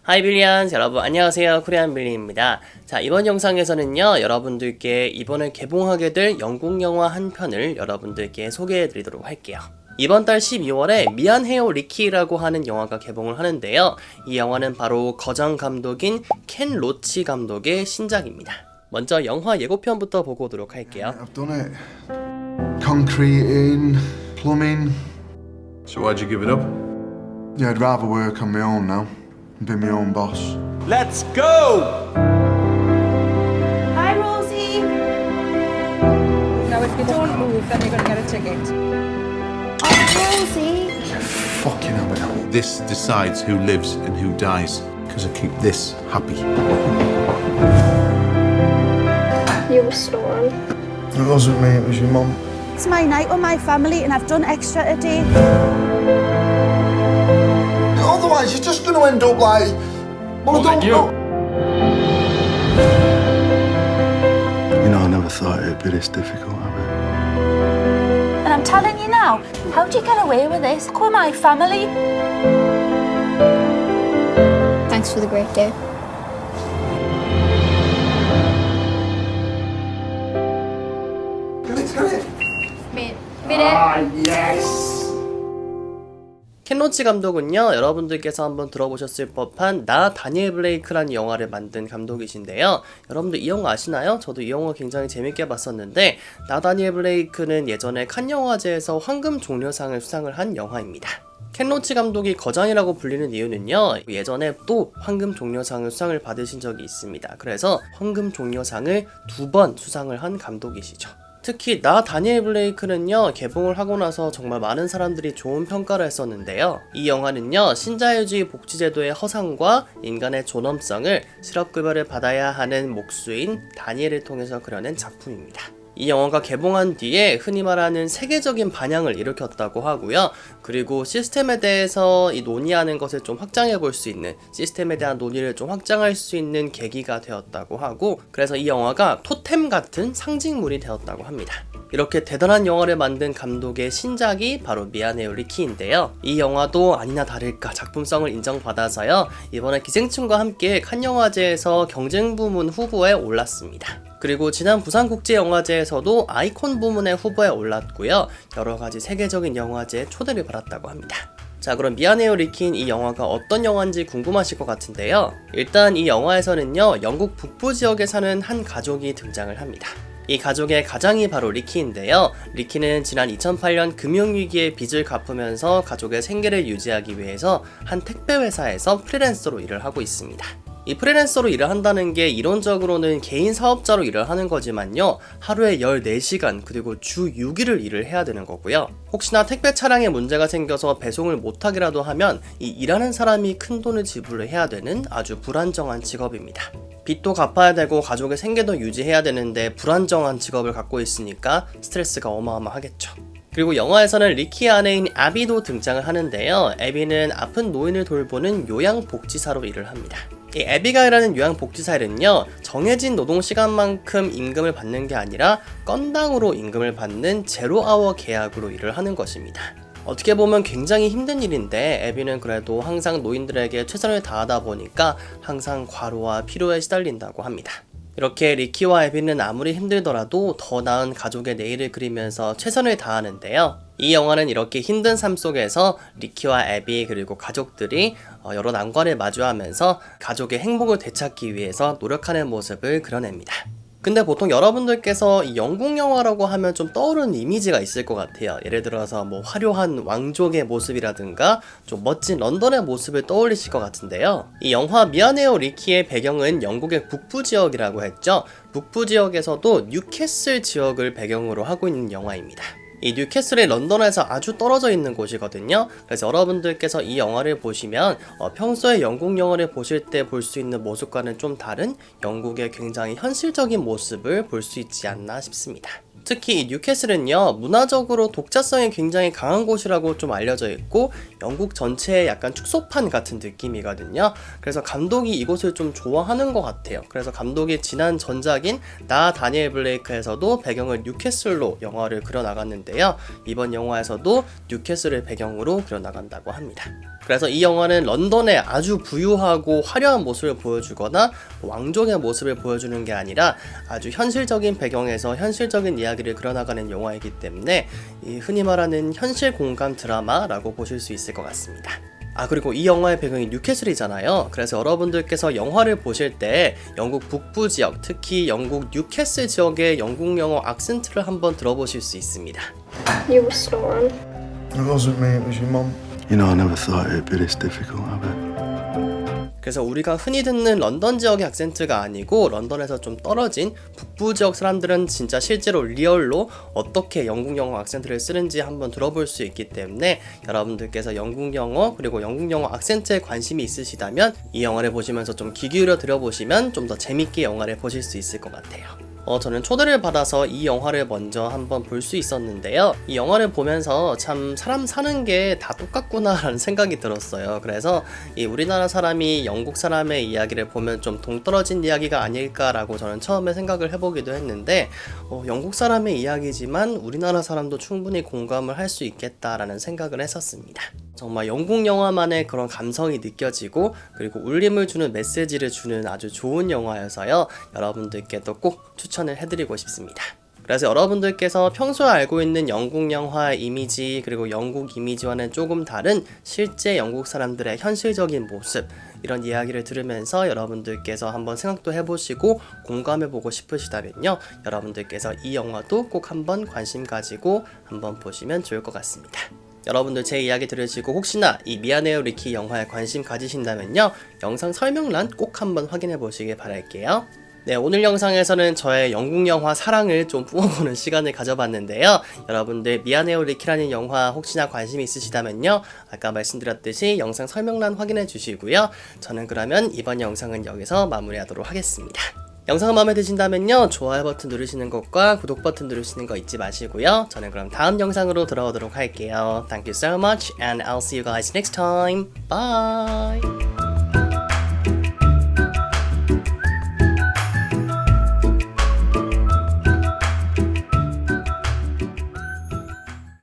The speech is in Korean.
하이 빌리언스 여러분 안녕하세요. 코리안 빌리입니다. 자, 이번 영상에서는요 여러분들께 이번에 개봉하게 될 영국 영화 한 편을 여러분들께 소개해 드리도록 할게요. 이번 달 12월에 미안해요 리키라고 하는 영화가 개봉을 하는데요. 이 영화는 바로 거장 감독인 켄 로치 감독의 신작입니다. 먼저 영화 예고편부터 보고 오도록 할게요. I've done it. Concreting, plumbing. So why'd you give it up? Yeah, I'd rather work on my own now and be my own boss. Let's go! Hi, Rosie. Now, if you don't move, then you're going to get a ticket. Oh, Rosie. Fucking hell, now. This decides who lives and who dies. Because I keep this happy. You were stolen. It wasn't me, it was your mum. It's my night with my family, and I've done extra today. Otherwise, you're just going to end up like... Well, I don't know. You know, I never thought it'd be this difficult, have it? And I'm telling you now, how'd you get away with this? Look, we're my family. Thanks for the great day. 켄 로치 감독은요 여러분들께서 한번 들어보셨을 법한 나 다니엘 블레이크라는 영화를 만든 감독이신데요. 여러분들 이 영화 아시나요? 저도 이 영화 굉장히 재밌게 봤었는데 나 다니엘 블레이크는 예전에 칸 영화제에서 황금 종려상을 수상을 한 영화입니다. 켄 로치 감독이 거장이라고 불리는 이유는요, 예전에 또 황금 종려상을 수상을 받으신 적이 있습니다. 그래서 황금 종려상을 2번 수상을 한 감독이시죠. 특히 나 다니엘 블레이크는요 개봉을 하고 나서 정말 많은 사람들이 좋은 평가를 했었는데요. 이 영화는요 신자유주의 복지제도의 허상과 인간의 존엄성을 실업급여를 받아야 하는 목수인 다니엘을 통해서 그려낸 작품입니다. 이 영화가 개봉한 뒤에 흔히 말하는 세계적인 반향을 일으켰다고 하고요. 그리고 시스템에 대해서 이 논의하는 것을 좀 확장해 볼 수 있는, 시스템에 대한 논의를 좀 확장할 수 있는 계기가 되었다고 하고, 그래서 이 영화가 토템 같은 상징물이 되었다고 합니다. 이렇게 대단한 영화를 만든 감독의 신작이 바로 미안해요 리키인데요. 이 영화도 아니나 다를까 작품성을 인정받아서요 이번에 기생충과 함께 칸 영화제에서 경쟁 부문 후보에 올랐습니다. 그리고 지난 부산국제영화제에서도 아이콘 부문의 후보에 올랐고요. 여러가지 세계적인 영화제에 초대를 받았다고 합니다. 자, 그럼 미안해요 리키인 이 영화가 어떤 영화인지 궁금하실 것 같은데요. 일단 이 영화에서는요 영국 북부 지역에 사는 한 가족이 등장을 합니다. 이 가족의 가장이 바로 리키인데요. 리키는 지난 2008년 금융위기의 빚을 갚으면서 가족의 생계를 유지하기 위해서 한 택배회사에서 프리랜서로 일을 하고 있습니다. 이 프리랜서로 일을 한다는 게 이론적으로는 개인 사업자로 일을 하는 거지만요, 하루에 14시간 그리고 주 6일을 일을 해야 되는 거고요. 혹시나 택배 차량에 문제가 생겨서 배송을 못하기라도 하면 이 일하는 사람이 큰 돈을 지불을 해야 되는 아주 불안정한 직업입니다. 빚도 갚아야 되고 가족의 생계도 유지해야 되는데 불안정한 직업을 갖고 있으니까 스트레스가 어마어마하겠죠. 그리고 영화에서는 리키의 아내인 아비도 등장을 하는데요. 애비는 아픈 노인을 돌보는 요양복지사로 일을 합니다. 이 에비가일이라는 요양복지사일은요 정해진 노동시간만큼 임금을 받는 게 아니라 건당으로 임금을 받는 제로아워 계약으로 일을 하는 것입니다. 어떻게 보면 굉장히 힘든 일인데 애비는 그래도 항상 노인들에게 최선을 다하다 보니까 항상 과로와 피로에 시달린다고 합니다. 이렇게 리키와 애비는 아무리 힘들더라도 더 나은 가족의 내일을 그리면서 최선을 다하는데요. 이 영화는 이렇게 힘든 삶 속에서 리키와 애비 그리고 가족들이 여러 난관을 마주하면서 가족의 행복을 되찾기 위해서 노력하는 모습을 그려냅니다. 근데 보통 여러분들께서 이 영국 영화라고 하면 좀 떠오르는 이미지가 있을 것 같아요. 예를 들어서 뭐 화려한 왕족의 모습이라든가 좀 멋진 런던의 모습을 떠올리실 것 같은데요. 이 영화 미안해요 리키의 배경은 영국의 북부 지역이라고 했죠. 북부 지역에서도 뉴캐슬 지역을 배경으로 하고 있는 영화입니다. 이 뉴캐슬이 런던에서 아주 떨어져 있는 곳이거든요. 그래서 여러분들께서 이 영화를 보시면 평소에 영국 영화를 보실 때 볼 수 있는 모습과는 좀 다른 영국의 굉장히 현실적인 모습을 볼 수 있지 않나 싶습니다. 특히 이 뉴캐슬은요 문화적으로 독자성이 굉장히 강한 곳이라고 좀 알려져 있고 영국 전체의 약간 축소판 같은 느낌이거든요. 그래서 감독이 이곳을 좀 좋아하는 것 같아요. 그래서 감독이 지난 전작인 나 다니엘 블레이크에서도 배경을 뉴캐슬로 영화를 그려나갔는데요, 이번 영화에서도 뉴캐슬을 배경으로 그려나간다고 합니다. 그래서 이 영화는 런던의 아주 부유하고 화려한 모습을 보여주거나 왕족의 모습을 보여주는 게 아니라 아주 현실적인 배경에서 현실적인 이야기를 그려나가는 영화이기 때문에 이 흔히 말하는 현실 공감 드라마라고 보실 수 있을 것 같습니다. 그리고 이 영화의 배경이 뉴캐슬이잖아요. 그래서 여러분들께서 영화를 보실 때 영국 북부 지역, 특히 영국 뉴캐슬 지역의 영국 영어 악센트를 한번 들어보실 수 있습니다. You were snoring. It wasn't me, it was your mum. You know, I never thought it'd be this difficult, have it? 그래서 우리가 흔히 듣는 런던 지역의 악센트가 아니고 런던에서 좀 떨어진 북부 지역 사람들은 진짜 실제로 리얼로 어떻게 영국 영어 악센트를 쓰는지 한번 들어볼 수 있기 때문에 여러분들께서 영국 영어 그리고 영국 영어 악센트에 관심이 있으시다면 이 영화를 보시면서 좀 귀 기울여 들어보시면 좀 더 재밌게 영화를 보실 수 있을 것 같아요. 저는 초대를 받아서 이 영화를 먼저 한번 볼 수 있었는데요. 이 영화를 보면서 참 사람 사는 게 다 똑같구나 라는 생각이 들었어요. 그래서 이 우리나라 사람이 영국 사람의 이야기를 보면 좀 동떨어진 이야기가 아닐까라고 저는 처음에 생각을 해보기도 했는데 영국 사람의 이야기지만 우리나라 사람도 충분히 공감을 할 수 있겠다라는 생각을 했었습니다. 정말 영국 영화만의 그런 감성이 느껴지고 그리고 울림을 주는 메시지를 주는 아주 좋은 영화여서요. 여러분들께도 꼭 추천을 해드리고 싶습니다. 그래서 여러분들께서 평소에 알고 있는 영국 영화의 이미지 그리고 영국 이미지와는 조금 다른 실제 영국 사람들의 현실적인 모습 이런 이야기를 들으면서 여러분들께서 한번 생각도 해보시고 공감해보고 싶으시다면요. 여러분들께서 이 영화도 꼭 한번 관심 가지고 한번 보시면 좋을 것 같습니다. 여러분들 제 이야기 들으시고 혹시나 이 미안해요 리키 영화에 관심 가지신다면요. 영상 설명란 꼭 한번 확인해 보시길 바랄게요. 네, 오늘 영상에서는 저의 영국 영화 사랑을 좀 뿜어보는 시간을 가져봤는데요. 여러분들 미안해요 리키라는 영화 혹시나 관심 있으시다면요. 아까 말씀드렸듯이 영상 설명란 확인해 주시고요. 저는 그러면 이번 영상은 여기서 마무리하도록 하겠습니다. 영상 마음에 드신다면요. 좋아요 버튼 누르시는 것과 구독 버튼 누르시는 거 잊지 마시고요. 저는 그럼 다음 영상으로 돌아오도록 할게요. Thank you so much and I'll see you guys next time. Bye!